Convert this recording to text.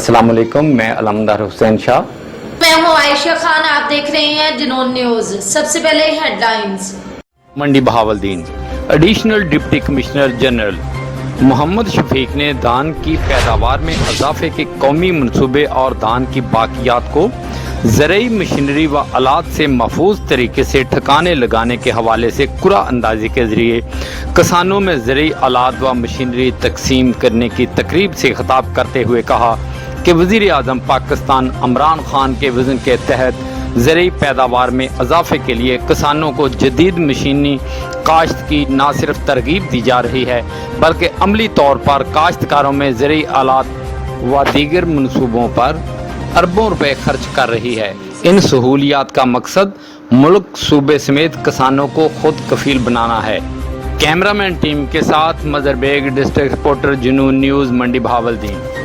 अस्सलाम वालेकुम, मैं अलमदार हुसैन शाह। मैं हूं आयशा खान, आप देख रहे हैं जुनून न्यूज। सबसे पहले headlines. Mandi Bahauddin additional deputy commissioner general Mohammad Shafiq ने धान की पैदावार में इजाफे के कौमी मनसूबे और धान की बाकियात को ज़रूरी मशीनरी व आलात से महफूज तरीके से ठिकाने लगाने के हवाले से कुरा अंदाजी के ज़रिए किसानों में ज़रूरी आलात व मशीनरी तकसीम करने की तकरीब से खिताब करते हुए कहा कि वज़ीर आज़म पाकिस्तान इमरान खान के विज़न के तहत ज़रूरी पैदावार में इजाफे के लिए किसानों को जदीद मशीनी काश्त की न सिर्फ तरगीब दी जा रही है बल्कि अमली तौर पर काश्तकारों में ज़रूरी आलात व दीगर मनसूबों पर अरबों रुपए खर्च कर रही है। इन सहूलियात का मकसद मुल्क सूबे समेत किसानों को खुद कफील बनाना है। कैमरामैन टीम के साथ मजर बेग, डिस्ट्रिक्ट रिपोर्टर जुनून न्यूज़, मंडी बहावलदीन।